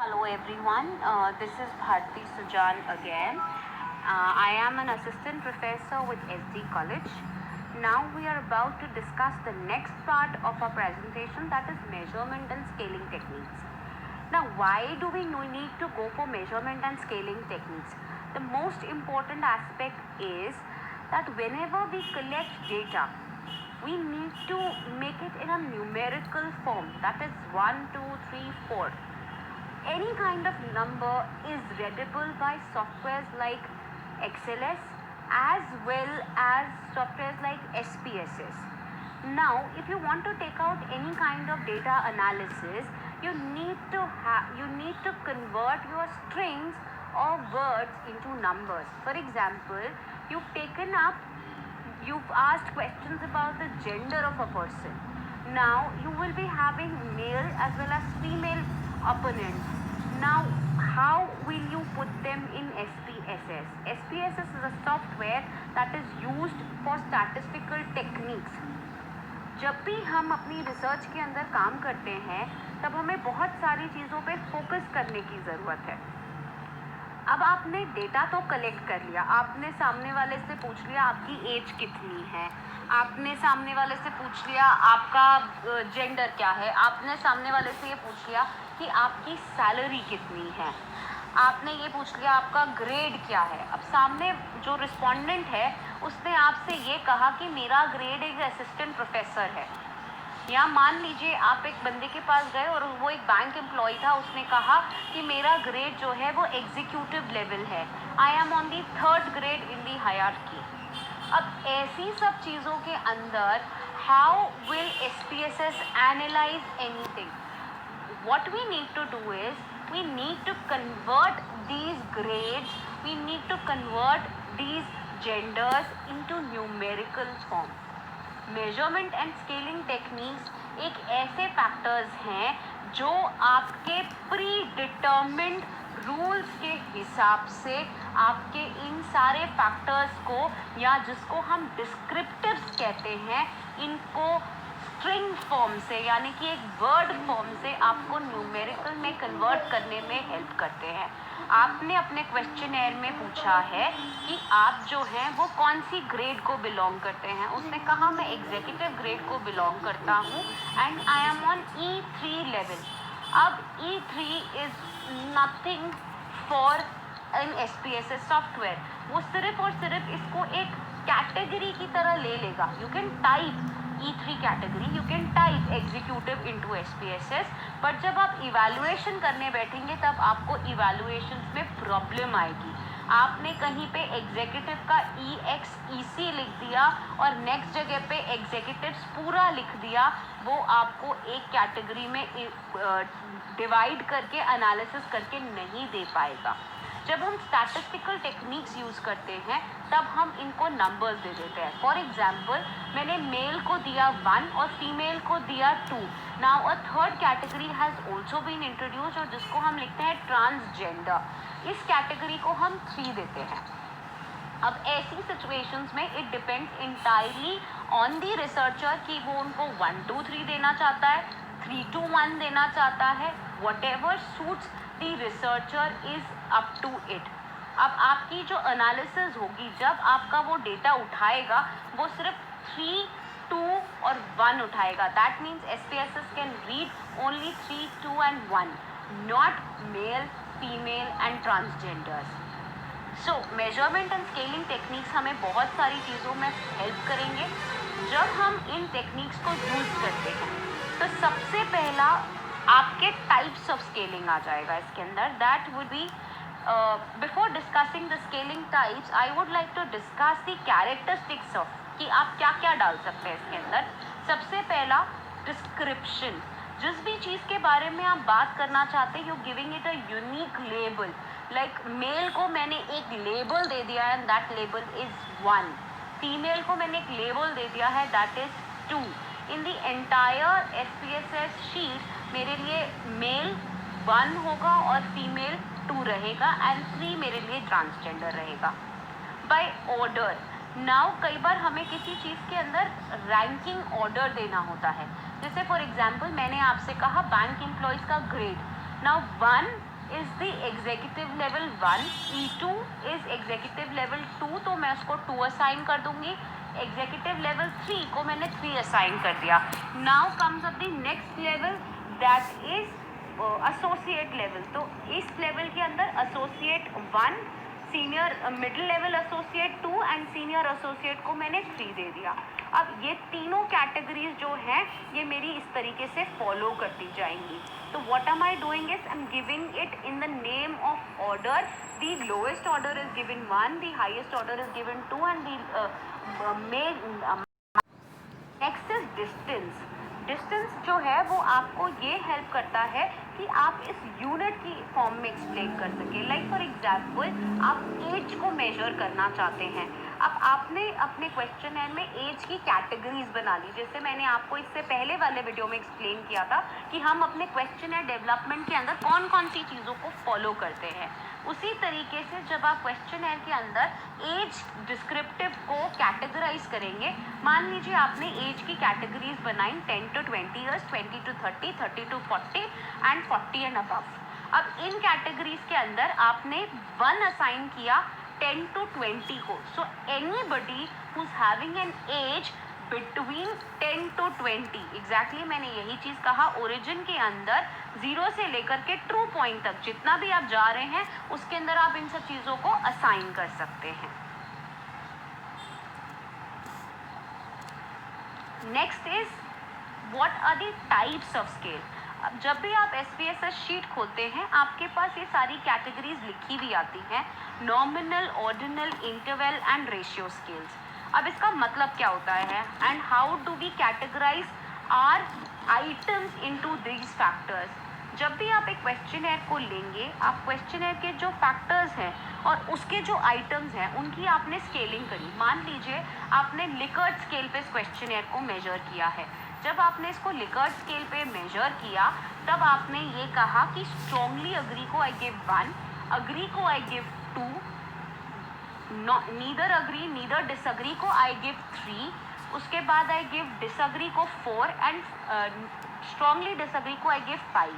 Hello everyone, this is Bharti Sujan again. I am an assistant professor with SD College. Now we are about to discuss the next part of our presentation, that is measurement and scaling techniques. Now why do we need to go for measurement and scaling techniques? The most important aspect is that whenever we collect data, we need to make it in a numerical form, that is 1, 2, 3, 4. Any kind of number is readable by softwares like XLS as well as softwares like SPSS. Now, if you want to take out any kind of data analysis, you need to convert your strings or words into numbers. For example, you've asked questions about the gender of a person. Now you will be having male as well as female opponents. Now how will you put them in SPSS? SPSS is a software that is used for statistical techniques. जब भी हम अपनी research के अंदर काम करते हैं तब हमें बहुत सारी चीज़ों पे फोकस करने की ज़रूरत है. अब आपने डेटा तो कलेक्ट कर लिया, आपने सामने वाले से पूछ लिया आपकी एज कितनी है, आपने सामने वाले से पूछ लिया आपका जेंडर क्या है, आपने सामने वाले से ये पूछ लिया कि आपकी सैलरी कितनी है, आपने ये पूछ लिया आपका ग्रेड क्या है. अब सामने जो रिस्पोंडेंट है उसने आपसे ये कहा कि मेरा ग्रेड एक असिस्टेंट प्रोफेसर है. या मान लीजिए आप एक बंदे के पास गए और वो एक बैंक एम्प्लॉय था, उसने कहा कि मेरा ग्रेड जो है वो एग्जीक्यूटिव लेवल है, आई am on the 3rd grade in the hierarchy. अब ऐसी सब चीज़ों के अंदर how will SPSS analyse anything? what we need to do is we need to convert these grades, we need to convert these genders into numerical form. Measurement and scaling techniques एक ऐसे factors हैं जो आपके pre determined rules के हिसाब से आपके इन सारे फैक्टर्स को, या जिसको हम डिस्क्रिप्टिव्स कहते हैं, इनको स्ट्रिंग फॉर्म से यानी कि एक वर्ड फॉर्म से आपको न्यूमेरिकल में कन्वर्ट करने में हेल्प करते हैं. आपने अपने क्वेश्चनएयर में पूछा है कि आप जो हैं वो कौन सी ग्रेड को बिलोंग करते हैं. उसने कहा मैं एग्जीक्यूटिव ग्रेड को बिलोंग करता हूँ and I am on E3 level. अब E3 is nothing for an SPSS software. वो सिर्फ और सिर्फ इसको एक कैटेगरी की तरह ले लेगा. You can type E3 category, you can type executive into SPSS, but जब आप इवैल्यूएशन करने बैठेंगे तब आपको इवैल्यूएशंस में प्रॉब्लम आएगी. आपने कहीं पे एग्जीक्यूटिव का EXEC लिख दिया और नेक्स्ट जगह पे एग्जीक्यूटिव्स पूरा लिख दिया, वो आपको एक कैटेगरी में डिवाइड करके एनालिसिस करके नहीं दे पाएगा. जब हम स्टैटिस्टिकल टेक्निक्स यूज़ करते हैं तब हम इनको नंबर्स दे देते हैं. फॉर एग्जांपल मैंने मेल को दिया 1 और फीमेल को दिया 2. Now a 3rd category has also been introduced और जिसको हम लिखते हैं ट्रांसजेंडर. इस कैटेगरी को हम 3 देते हैं. अब ऐसी सिचुएशंस में it depends entirely on the researcher कि वो उनको 1 2 3 देना चाहता है, 3 2 1 देना चाहता है. whatever suits the researcher is up to it. अब आपकी जो एनालिसिस होगी, जब आपका वो डेटा उठाएगा वो सिर्फ 3 2 और 1 उठाएगा. That means SPSS can read only 3 2 and 1, not male female and transgenders. So measurement and scaling techniques हमें बहुत सारी चीज़ों में हेल्प करेंगे जब हम इन टेक्निक्स को यूज़ करते हैं. तो सबसे पहला आपके टाइप्स ऑफ स्केलिंग आ जाएगा इसके अंदर. That would be before discussing the scaling types I would like to discuss the characteristics of कि आप क्या क्या डाल सकते हैं इसके अंदर. सबसे पहला डिस्क्रिप्शन. जिस भी चीज़ के बारे में आप बात करना चाहते हैं, you giving it a unique label. Like male को मैंने एक लेबल दे दिया है, दैट लेबल इज़ 1. फीमेल को मैंने एक लेबल दे दिया है, that is 2. In the entire SPSS sheet मेरे लिए मेल 1 होगा और फीमेल 2 रहेगा एंड 3 मेरे लिए ट्रांसजेंडर रहेगा. By order. नाउ कई बार हमें किसी चीज़ के अंदर रैंकिंग ऑर्डर देना होता है. जैसे फॉर एग्जांपल मैंने आपसे कहा बैंक एम्प्लॉयज़ का grade. Now 1 is the executive level 1, E2 is executive level 2, तो मैं उसको 2 असाइन कर दूंगी। एग्जीक्यूटिव लेवल 3 को मैंने 3 असाइन कर दिया। Now comes up the next level, that is associate level. तो इस लेवल के अंदर associate 1, senior middle level associate 2 and senior associate को मैंने 3 दे दिया। अब ये तीनों कैटेगरीज जो हैं ये मेरी इस तरीके से फॉलो करती जाएंगी। तो what am I doing is I am giving it in the name of order. The lowest order is given 1, the highest order is given 2 and the next is distance. Distance जो है वो आपको ये help करता है कि आप इस यूनिट की फॉर्म में एक्सप्लेन कर सकें। लाइक फॉर एग्जांपल आप एज को मेजर करना चाहते हैं। अब आपने अपने क्वेश्चनर में एज की कैटेगरीज बना ली, जैसे मैंने आपको इससे पहले वाले वीडियो में एक्सप्लेन किया था कि हम अपने क्वेश्चनर डेवलपमेंट के अंदर कौन कौन सी चीज़ों को फॉलो करते हैं। उसी तरीके से जब आप क्वेश्चनर के अंदर एज डिस्क्रिप्टिव को कैटेगराइज करेंगे, मान लीजिए आपने एज की कैटेगरीज बनाई 10 to 20 years, 20 to 30, 30 to 40 and 40 and above. अब इन कैटेगरीज के अंदर आपने 1 असाइन किया 10 to 20 को। So anybody who is having an age between 10 to 20, exactly मैंने यही चीज़ कहा, ओरिजिन के अंदर 0 से लेकर के ट्रू पॉइंट तक जितना भी आप जा रहे हैं उसके अंदर आप इन सब चीज़ों को असाइन कर सकते हैं। Next is what are the types of scale. अब जब भी आप SPSS शीट खोलते हैं आपके पास ये सारी कैटेगरीज लिखी भी आती हैं, nominal, ordinal, interval and ratio scales. अब इसका मतलब क्या होता है and how do we categorise our items into these factors. जब भी आप एक क्वेश्चनर को लेंगे, आप क्वेश्चनर के जो फैक्टर्स हैं और उसके जो आइटम्स हैं उनकी आपने स्केलिंग करी। मान लीजिए आपने लिकर्ट स्केल पे इस क्वेश्चनर को मेजर किया है। जब आपने इसको लिकर्ट स्केल पे मेजर किया तब आपने ये कहा कि स्ट्रॉन्गली अग्री को आई गिव 1, अग्री को I give 2, neither agree neither disagree को आई गिव 3, उसके बाद आई गिव डिसअग्री को 4 एंड स्ट्रॉन्गली डिसअग्री को आई गिव 5।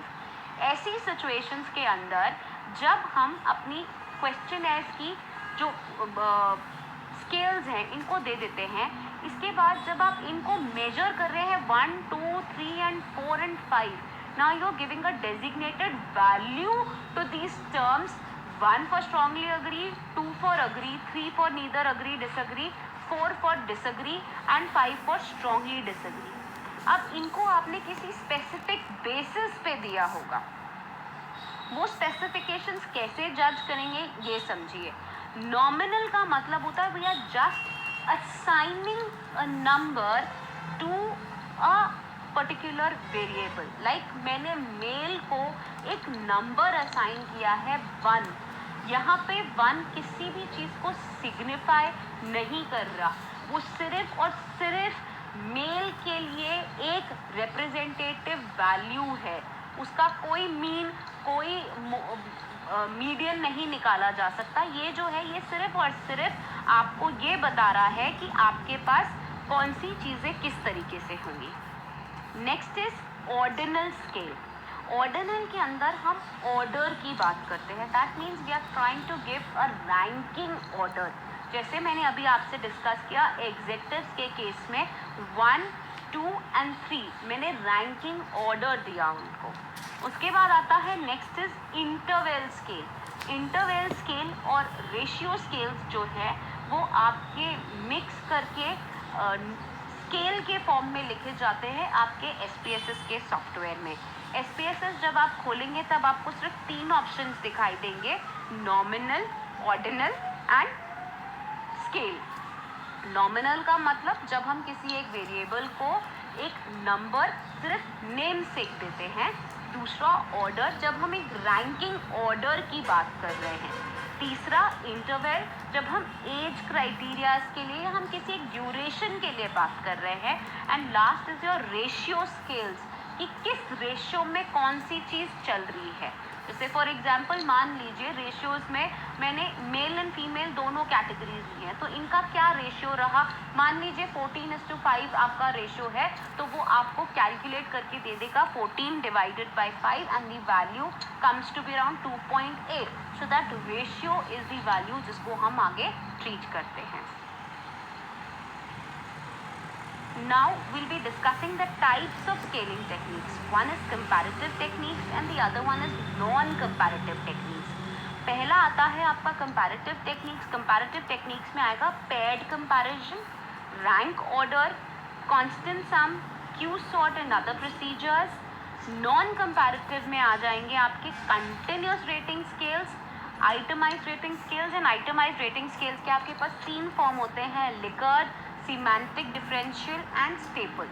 ऐसी सिचुएशंस के अंदर जब हम अपनी क्वेश्चनर्स की जो स्केल्स हैं इनको दे देते हैं, इसके बाद जब आप इनको मेजर कर रहे हैं 1, 2, 3 and 4 and 5, now you are giving a designated value to these terms, 1 for strongly agree, 2 for agree, 3 for neither agree disagree, 4 for disagree and 5 for strongly disagree। अब इनको आपने किसी स्पेसिफिक बेसिस पे दिया होगा, वो स्पेसिफिकेशंस कैसे जज करेंगे ये समझिए। नॉमिनल का मतलब होता है we are just assigning a number to a particular variable। like मैंने मेल को एक नंबर असाइन किया है 1। यहाँ पे 1 किसी भी चीज़ को सिग्निफाई नहीं कर रहा, वो सिर्फ और सिर्फ मेल के लिए एक रिप्रेजेंटेटिव वैल्यू है। उसका कोई मीन, कोई मीडियन नहीं निकाला जा सकता। ये जो है ये सिर्फ और सिर्फ आपको ये बता रहा है कि आपके पास कौन सी चीज़ें किस तरीके से होंगी। Next is ordinal scale. Ordinal के अंदर हम ऑर्डर की बात करते हैं, that means we are trying to give a ranking order. जैसे मैंने अभी आपसे डिस्कस किया एग्जेक्टिव्स के केस में 1, 2 एंड 3 मैंने रैंकिंग ऑर्डर दिया उनको। उसके बाद आता है next is interval scale. Interval scale और रेशियो स्केल्स जो है वो आपके मिक्स करके स्केल के फॉर्म में लिखे जाते हैं आपके SPSS के सॉफ्टवेयर में। SPSS जब आप खोलेंगे तब आपको सिर्फ 3 ऑप्शंस दिखाई देंगे, nominal, ordinal and scale. Nominal का मतलब जब हम किसी एक वेरिएबल को एक नंबर सिर्फ नेम से देते हैं। दूसरा ऑर्डर जब हम एक रैंकिंग ऑर्डर की बात कर रहे हैं। तीसरा इंटरवल जब हम एज क्राइटेरियाज के लिए हम किसी एक ड्यूरेशन के लिए बात कर रहे हैं। And last is your ratio scales कि किस रेशियो में कौन सी चीज़ चल रही है। जैसे फॉर एग्जांपल मान लीजिए रेशियोज में मैंने मेल एंड फीमेल दोनों कैटेगरीज ली हैं, तो इनका क्या रेशियो रहा, मान लीजिए 14:5 आपका रेशियो है, तो वो आपको कैलकुलेट करके दे देगा 14 divided by 5 and the value comes to be around 2.8. So that ratio is the value जिसको हम आगे ट्रीट करते हैं. Now we'll be discussing the types of scaling techniques. One is comparative techniques and the other one is non-comparative techniques. पहला आता है आपका comparative techniques. Comparative techniques में आएगा paired comparison, rank order, constant sum, Q-sort and other procedures. Non-comparative में आ जाएंगे आपके continuous rating scales, itemized rating scales and itemized rating scales के आपके पास 3 फॉर्म होते हैं, Likert, semantic, differential and staple.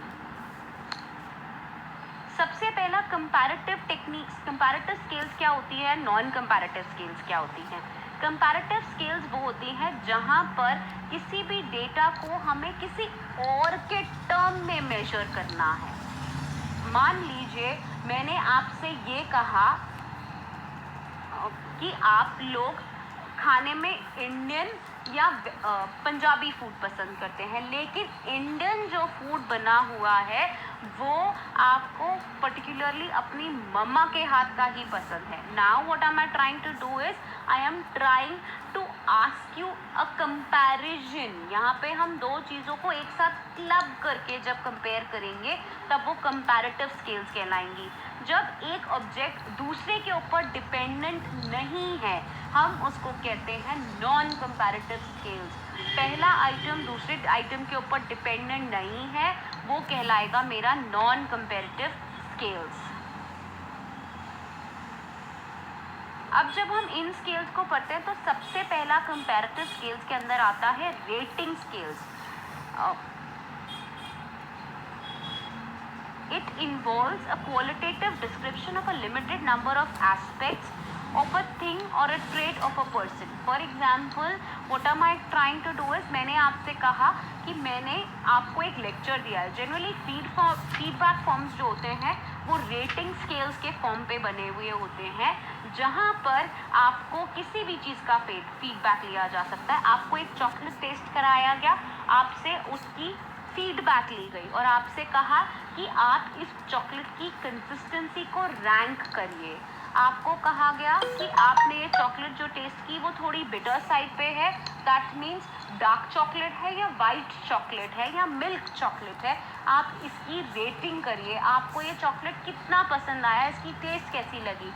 सबसे पहला कंपैरेटिव टेक्निक्स. कंपैरेटिव स्केल्स क्या होती है, नॉन कंपैरेटिव स्केल्स क्या होती हैं. कंपैरेटिव स्केल्स वो होती हैं जहां पर किसी भी डेटा को हमें किसी और के टर्म में मेजर करना है. मान लीजिए मैंने आपसे ये कहा कि आप लोग खाने में इंडियन या पंजाबी फूड पसंद करते हैं, लेकिन इंडियन जो फूड बना हुआ है वो आपको पर्टिकुलरली अपनी मम्मा के हाथ का ही पसंद है. Now what am I trying to do is I am trying to ask you a comparison. यहाँ पे हम दो चीज़ों को एक साथ क्लब करके जब कंपेयर करेंगे तब वो कंपैरेटिव स्केल्स कहलाएंगी. जब एक ऑब्जेक्ट दूसरे के ऊपर डिपेंडेंट नहीं है हम उसको कहते हैं नॉन कंपैरेटिव स्केल्स. पहला आइटम दूसरे आइटम के ऊपर डिपेंडेंट नहीं है वो कहलाएगा मेरा नॉन कंपैरेटिव स्केल्स. अब जब हम इन स्केल्स को पढ़ते हैं तो सबसे पहला कंपैरेटिव स्केल्स के अंदर आता है rating scales. It involves a qualitative description of a limited number of aspects of a thing or a trait of a person. For example, what am I trying to do is मैंने आपसे कहा कि मैंने आपको एक lecture दिया है. Generally feedback forms जो होते हैं वो रेटिंग स्केल्स के फॉर्म पे बने हुए होते हैं जहाँ पर आपको किसी भी चीज़ का फीडबैक लिया जा सकता है. आपको एक चॉकलेट टेस्ट कराया गया, आपसे उसकी फीडबैक ली गई और आपसे कहा कि आप इस चॉकलेट की कंसिस्टेंसी को रैंक करिए. आपको कहा गया कि आपने ये चॉकलेट जो टेस्ट की वो थोड़ी बिटर साइड पे है, दैट मीन्स डार्क चॉकलेट है या वाइट चॉकलेट है या मिल्क चॉकलेट है. आप इसकी रेटिंग करिए, आपको ये चॉकलेट कितना पसंद आया, इसकी टेस्ट कैसी लगी.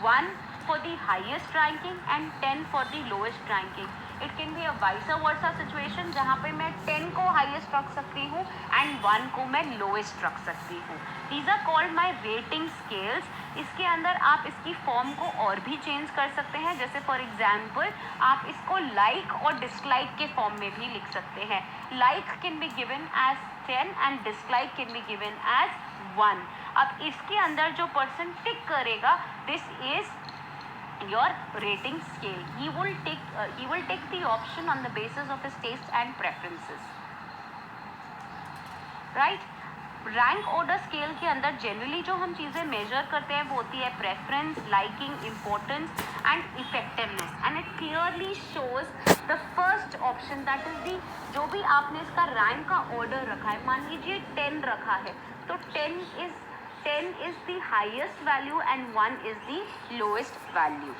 1 for the highest ranking and 10 for the lowest ranking. It can be a vice versa situation जहाँ पे मैं 10 को हाईएस्ट रख सकती हूँ एंड 1 को मैं लोएस्ट रख सकती हूँ. These are called my rating scales. इसके अंदर आप इसकी फॉर्म को और भी चेंज कर सकते हैं. जैसे फॉर एग्जाम्पल आप इसको लाइक और डिसलाइक के फॉर्म में भी लिख सकते हैं. Like can be given as 10 and dislike can be given as 1. अब इसके अंदर जो पर्सन टिक करेगा this is your rating scale. He will take the option on the basis of his taste and preferences. Right? Rank order scale के अंदर generally जो हम चीज़ें मेजर करते हैं वो होती है preference, liking, importance and effectiveness. And it clearly shows the first option that is the जो भी आपने इसका रैंक का ऑर्डर रखा है. मान लीजिए 10 रखा है तो 10 is the highest value and 1 is the lowest value.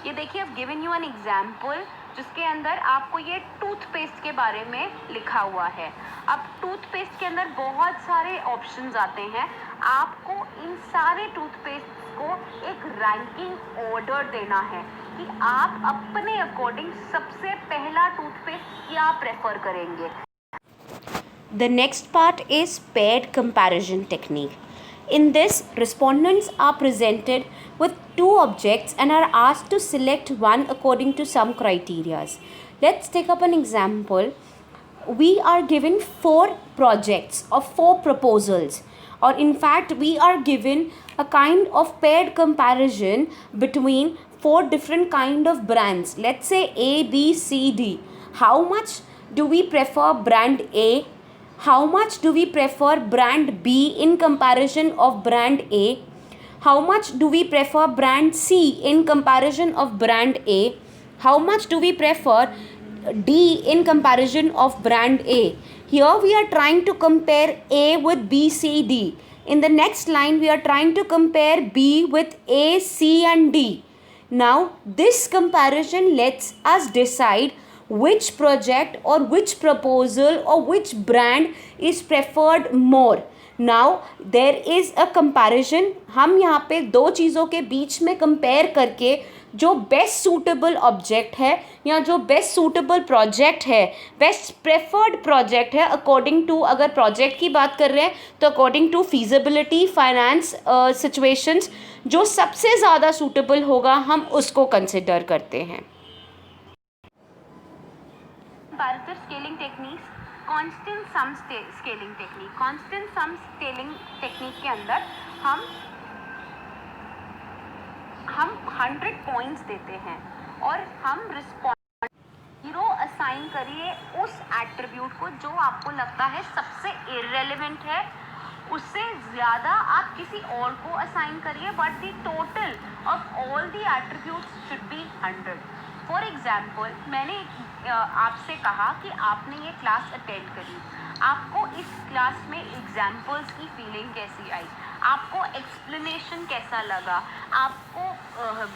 ये देखिए अब गिवन यू एन एग्जाम्पल जिसके अंदर आपको ये टूथपेस्ट के बारे में लिखा हुआ है. अब टूथपेस्ट के अंदर बहुत सारे ऑप्शंस आते हैं. आपको इन सारे टूथपेस्ट को एक रैंकिंग ऑर्डर देना है कि आप अपने अकॉर्डिंग सबसे पहला टूथपेस्ट क्या प्रेफर करेंगे. The next part is paired comparison technique. In this, respondents are presented with 2 objects and are asked to select one according to some criteria. Let's take up an example. We are given 4 projects or 4 proposals, or in fact we are given a kind of paired comparison between 4 different kind of brands. Let's say A, B, C, D. How much do we prefer brand A? How much do we prefer brand B in comparison of brand A? How much do we prefer brand C in comparison of brand A? How much do we prefer D in comparison of brand A? Here we are trying to compare A with B, C, D. In the next line, we are trying to compare B with A, C, and D. Now, this comparison lets us decide which project or which proposal or which brand is preferred more. Now there is a comparison. हम यहाँ पे दो चीज़ों के बीच में compare करके जो best suitable object है या जो बेस्ट सूटेबल प्रोजेक्ट है, बेस्ट प्रेफर्ड प्रोजेक्ट है अकॉर्डिंग टू, अगर प्रोजेक्ट की बात कर रहे हैं तो according to feasibility, finance situations, जो सबसे ज़्यादा सूटेबल होगा हम उसको कंसिडर करते हैं. कंपैरेटिव स्केलिंग टेक्निक्स, कांस्टेंट सम स्केलिंग टेक्निक. कांस्टेंट सम स्केलिंग टेक्निक के अंदर हम 100 पॉइंट्स देते हैं और हम रिस्पॉन्स हीरो असाइन करिए उस एट्रीब्यूट को जो आपको लगता है सबसे इररेलेवेंट है, उससे ज़्यादा आप किसी और को असाइन करिए, but the total of all the attributes should be 100. For example, मैंने आपसे कहा कि आपने ये क्लास अटेंड करी, आपको इस क्लास में एग्जाम्पल्स की फीलिंग कैसी आई, आपको एक्सप्लेनेशन कैसा लगा, आपको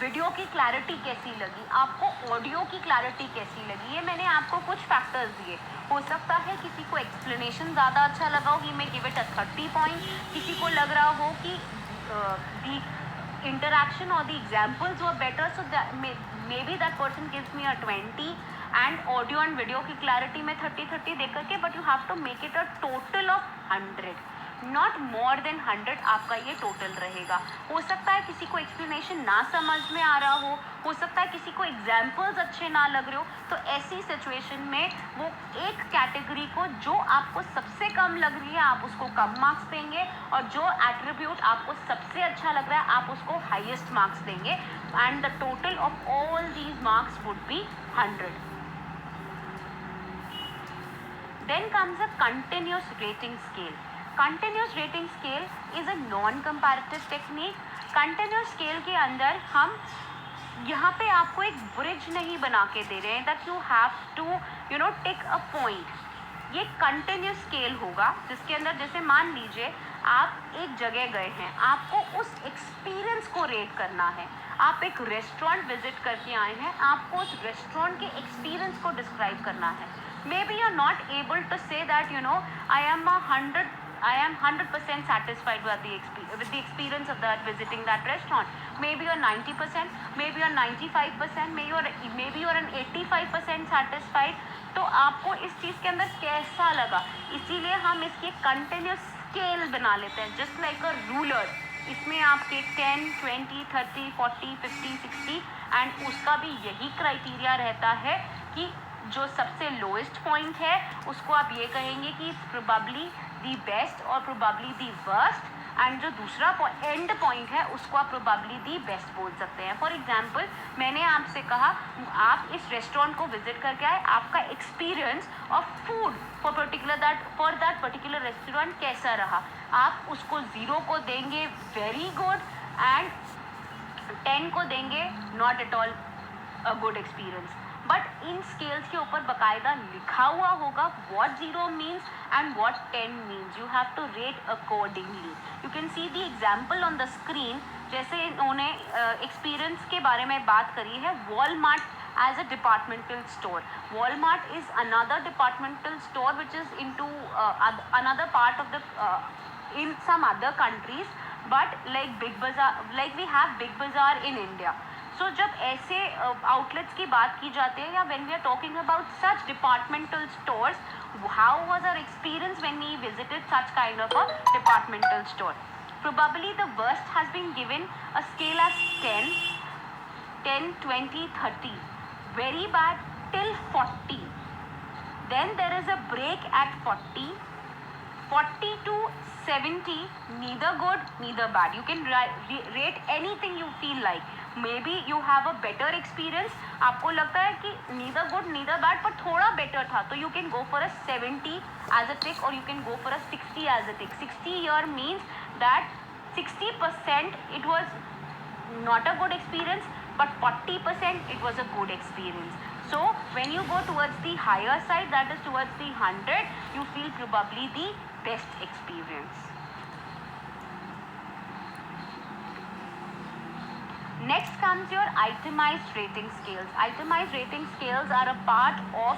वीडियो की क्लैरिटी कैसी लगी, आपको ऑडियो की क्लैरिटी कैसी लगी, ये मैंने आपको कुछ फैक्टर्स दिए. हो सकता है किसी को एक्सप्लेनेशन ज़्यादा अच्छा लगा हो, ही मैं गिव इट अ 30 पॉइंट. किसी को लग रहा हो कि दी interaction or the examples were better, so that maybe that person gives me a 20, and audio and video की clarity में 30 दे करके, but you have to make it a total of 100, not more than 100 आपका ये total रहेगा. हो सकता है किसी को एक्सप्लेनेशन ना समझ में आ रहा हो सकता है किसी को एग्जाम्पल्स अच्छे ना लग रहे हो, तो ऐसी सिचुएशन में वो एक कैटेगरी को जो आपको सबसे कम लग रही है आप उसको कम मार्क्स देंगे, और जो एट्रीब्यूट आपको सबसे अच्छा लग रहा है आप उसको हाईएस्ट मार्क्स देंगे, and the total of all these marks would be 100. Then comes a continuous rating scale. Continuous rating scale is a non-comparative technique. Continuous scale के अंदर हम यहाँ पे आपको एक ब्रिज नहीं बना के दे रहे हैं that you have to take a point. ये कंटिन्यूस स्केल होगा जिसके अंदर, जैसे मान लीजिए आप एक जगह गए हैं, आपको उस एक्सपीरियंस को रेट करना है. आप एक रेस्टोरेंट विजिट करके आए हैं, आपको उस रेस्टोरेंट के एक्सपीरियंस को डिस्क्राइब करना है. Maybe you're not able to say that I am 100% satisfied with the experience of that visiting that restaurant. Maybe you're 90%, maybe you're 95%, maybe you're an 85% satisfied. तो आपको इस चीज़ के अंदर कैसा लगा, इसीलिए हम इसकी कंटिन्यूस स्केल बना लेते हैं, जस्ट लाइक अ रूलर. इसमें आपके 10, 20, 30, 40, 50, 60 एंड उसका भी यही क्राइटेरिया रहता है कि जो सबसे लोएस्ट पॉइंट है उसको आप ये कहेंगे कि इट्स प्रोबेबली दी बेस्ट और प्रोबेबली दी वर्स्ट, एंड जो दूसरा एंड पॉइंट है उसको आप प्रोबेबली दी बेस्ट बोल सकते हैं. फॉर एग्जांपल, मैंने आपसे कहा आप इस रेस्टोरेंट को विजिट करके आए, आपका experience of food for that particular restaurant कैसा रहा, आप उसको 0 को देंगे वेरी गुड, एंड 10 को देंगे not at all a good experience. But in scales के ऊपर बाकायदा लिखा हुआ होगा what 0 means and what 10 means. You have to rate accordingly. You can see the example on the screen. जैसे इन्होंने एक्सपीरियंस के बारे में बात करी है, Walmart as a departmental store. Walmart is another departmental store which is into another part of the in some other countries, but like Big Bazaar, like we have Big Bazaar in India. So जब ऐसे outlets की बात की जाती है, या when we are talking about such departmental stores, how was our experience when we visited such kind of a departmental store? Probably the worst has been given a scale as 10, 20, 30. Very bad till 40. Then there is a break at 40. 40 to 70, neither good, neither bad. You can rate anything you feel like. Maybe you have a better experience. आपको लगता है कि neither good, neither bad, पर थोड़ा better था, तो you can go for a 70 as a tick, or you can go for a 60 as a tick. 60 here means that 60% it was not a good experience, but 40% it was a good experience. So when you go towards the higher side, that is towards the 100, you feel probably the best experience. Next comes your itemized rating scales. Itemized rating scales are a part of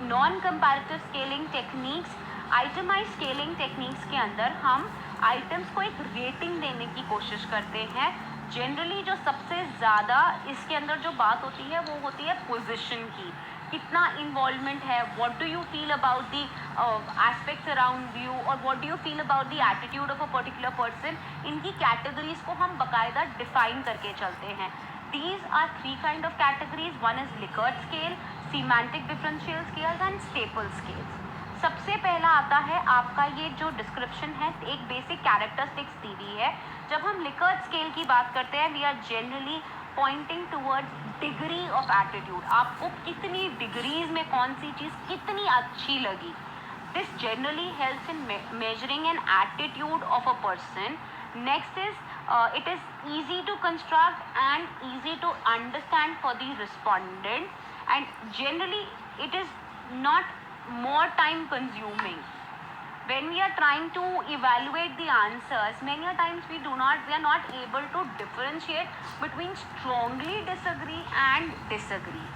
non-comparative scaling techniques. Itemized scaling techniques के अंदर हम items को एक rating देने की कोशिश करते हैं. जनरली जो सबसे ज़्यादा इसके अंदर जो बात होती है वो होती है पोजीशन की. कितना इन्वॉल्वमेंट है, what do you feel about the aspects around you, और what do you feel about the attitude of a particular person. इनकी कैटेगरीज को हम बाकायदा डिफाइन करके चलते हैं. These are 3 kind of categories. One is Likert scale, semantic differential scales and staple scales. सबसे पहला आता है आपका ये जो डिस्क्रिप्शन है, एक बेसिक कैरेक्टरिस्टिक्स दी हुई है. जब हम लिकर्ट स्केल की बात करते हैं, we are generally pointing towards degree of attitude. आपको कितनी डिग्रीज में कौन सी चीज़ कितनी अच्छी लगी. This generally helps in measuring an attitude of a person. Next is it is easy to construct and easy to understand for the respondent, and generally it is not more time consuming. When we are trying to evaluate the answers, many a times we are not able to differentiate between strongly disagree and disagree.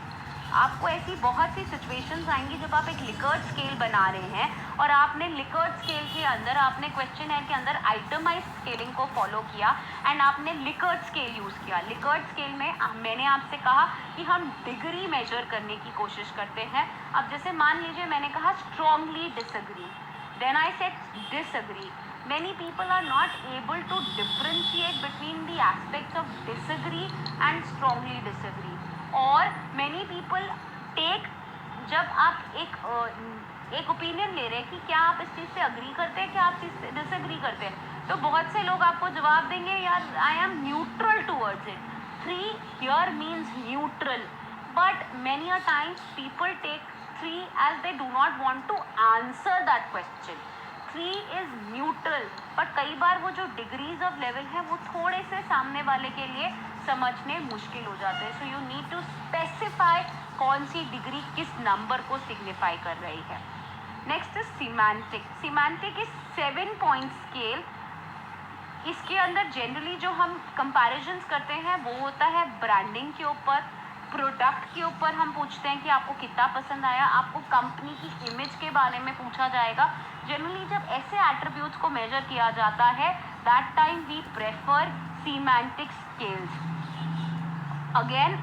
आपको ऐसी बहुत सी situations आएंगी जब आप एक Likert scale बना रहे हैं और आपने लिकर्ट स्केल के अंदर आपने क्वेश्चन के अंदर आइटमाइज स्केलिंग को फॉलो किया एंड आपने लिकर्ट स्केल यूज़ किया. लिकर्ट स्केल में मैंने आपसे कहा कि हम डिग्री मेजर करने की कोशिश करते हैं. अब जैसे मान लीजिए मैंने कहा strongly disagree, then I said disagree. Many people are not able to differentiate between the aspects of disagree and strongly disagree. और many people take, जब आप एक ओपिनियन ले रहे हैं कि क्या आप इस चीज़ से अग्री करते हैं, क्या आप इस से डिसएग्री करते हैं, तो बहुत से लोग आपको जवाब देंगे यार I am neutral towards it. 3 here means neutral, but many a times people take 3 as they do not want to answer that question. 3 is neutral, but कई बार वो जो डिग्रीज ऑफ लेवल है वो थोड़े से सामने वाले के लिए समझने मुश्किल हो जाते हैं. So you need to specify कौन सी डिग्री किस नंबर को सिग्निफाई कर रही है. Next is semantic. Semantic is 7 point scale. इसके अंदर जनरली जो हम कंपैरिजंस करते हैं वो होता है ब्रांडिंग के ऊपर, प्रोडक्ट के ऊपर हम पूछते हैं कि आपको कितना पसंद आया, आपको कंपनी की इमेज के बारे में पूछा जाएगा. जनरली जब ऐसे एट्रीब्यूट्स को मेजर किया जाता है, that time we prefer semantic scales. Again,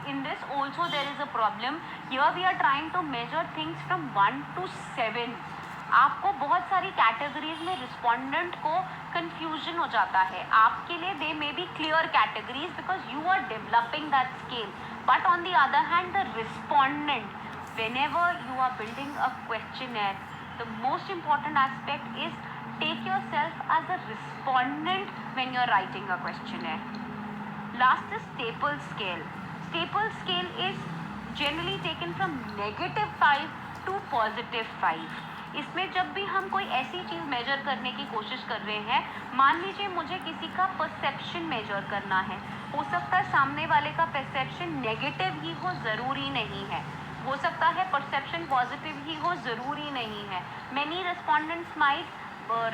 in this also there is a problem. Here we are trying to measure things from 1 to 7. आपको बहुत सारी कैटेगरीज में रिस्पोंडेंट को कंफ्यूजन हो जाता है. आपके लिए they may be clear categories because you are developing that scale, but on the other hand the respondent, whenever you are building a questionnaire, the most important aspect is take yourself as a respondent when you are writing a questionnaire. Last is staple scale. Staple scale is generally taken from -5 to +5. इसमें जब भी हम कोई ऐसी चीज़ major करने की कोशिश कर रहे हैं, मान लीजिए मुझे किसी का परसेप्शन मेजर करना है, हो सकता है सामने वाले का परसेप्शन नेगेटिव ही हो, ज़रूरी नहीं है. हो सकता है परसेप्शन पॉजिटिव ही हो, ज़रूरी नहीं है. Many respondents might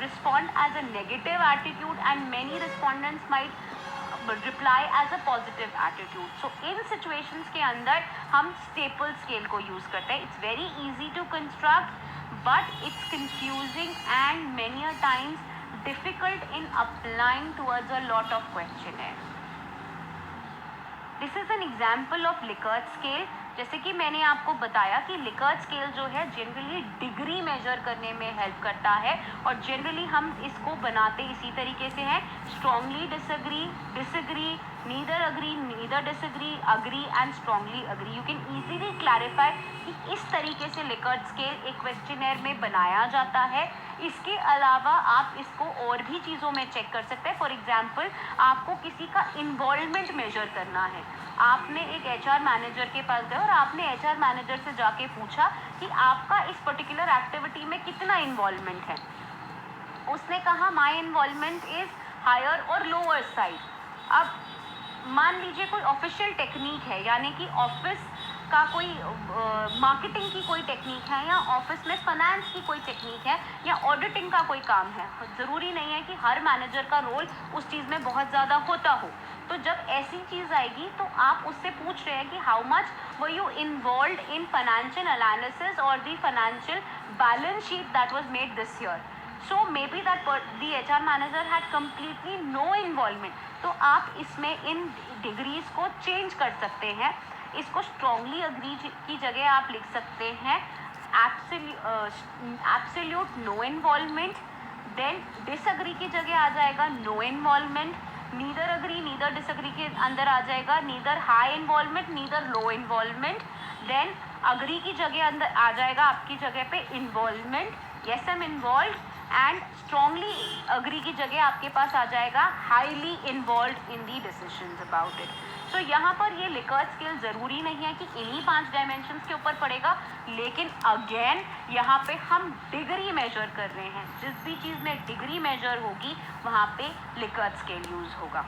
respond as a negative attitude and many respondents might reply as a positive attitude. So in situations के अंदर हम स्टेपल स्केल को यूज़ करते हैं. It's very easy to construct, but it's confusing and many a times difficult in applying towards a lot of questionnaire. This is an example of Likert scale. जैसे कि मैंने आपको बताया कि लिकर्ट स्केल जो है जनरली डिग्री मेजर करने में हेल्प करता है और जनरली हम इसको बनाते इसी तरीके से हैं. Strongly disagree, disagree, neither agree, neither disagree, agree and strongly agree. You can easily clarify कि इस तरीके से लिकर्ट स्केल एक क्वेश्चनेयर में बनाया जाता है. इसके अलावा आप इसको और भी चीज़ों में चेक कर सकते हैं. फॉर एग्जांपल, आपको किसी का इन्वॉल्वमेंट मेजर करना है. आपने एक एचआर मैनेजर के पास गए और आपने एचआर मैनेजर से जाके पूछा कि आपका इस पर्टिकुलर एक्टिविटी में कितना इन्वॉल्वमेंट है. उसने कहा माय इन्वॉल्वमेंट इज़ हायर और लोअर साइड। अब मान लीजिए कोई ऑफिशियल टेक्निक है, यानी कि ऑफिस का कोई मार्केटिंग की कोई टेक्निक है, या ऑफिस में फाइनेंस की कोई टेक्निक है, या ऑडिटिंग का कोई काम है। ज़रूरी नहीं है कि हर मैनेजर का रोल उस चीज़ में बहुत ज़्यादा होता हो। तो जब ऐसी चीज़ आएगी तो आप उससे पूछ रहे हैं कि how much were you involve in financial analysis और the financial balance sheet that was made this year. So may be that the HR manager had completely no involvement. तो आप इसमें इन डिग्रीज को चेंज कर सकते हैं। इसको स्ट्रांगली अग्री की जगह आप लिख सकते हैं absolute no involvement. Then disagree की जगह आ जाएगा no involvement. Neither agree neither disagree के अंदर आ जाएगा neither high involvement neither low involvement. Then agree की जगह अंदर आ जाएगा आपकी जगह पे involvement, yes I am involve. And strongly agree की जगह आपके पास आ जाएगा highly involve in the decisions about it. So यहाँ पर ये लिकर्ट स्केल ज़रूरी नहीं है कि इन्हीं 5 डायमेंशंस के ऊपर पड़ेगा, लेकिन अगेन यहाँ पे हम डिग्री मेजर कर रहे हैं। जिस भी चीज़ में डिग्री मेजर होगी वहाँ पे लिकर्ट स्केल यूज़ होगा।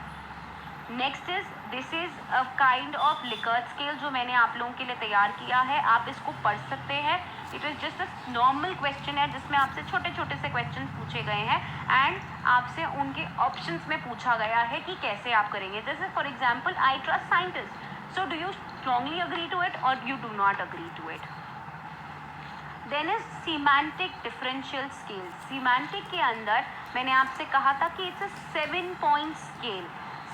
Next is this is a kind of Likert scale जो मैंने आप लोगों के लिए तैयार किया है। आप इसको पढ़ सकते हैं। It is just a normal question है जिसमें आपसे छोटे छोटे से क्वेश्चन पूछे गए हैं एंड आपसे उनके ऑप्शंस में पूछा गया है कि कैसे आप करेंगे। जैसे for example I trust scientist, so do you strongly agree to it और you do not agree to it. Then is semantic differential scale. Semantic के अंदर मैंने आपसे कहा था कि it's a 7 point scale.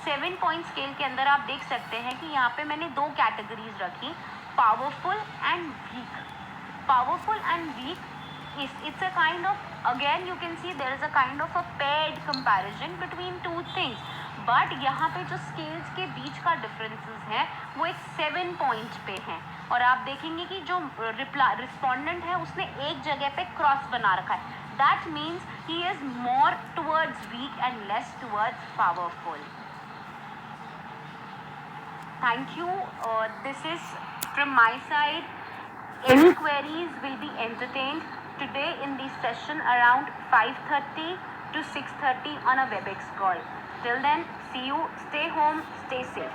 7 point scale के अंदर आप देख सकते हैं कि यहाँ पे मैंने 2 कैटेगरीज रखी, powerful and weak. Powerful and weak is it's a kind of, again you can see there is a kind of a paired comparison between two things, but यहाँ पे जो scales के बीच का differences है वो एक 7 point पे है। और आप देखेंगे कि जो respondent है उसने एक जगह पे cross बना रखा है। That means he is more towards weak and less towards powerful. Thank you. This is from my side. Any queries will be entertained today in the session around 5:30 to 6:30 on a WebEx call. Till then, see you. Stay home, stay safe.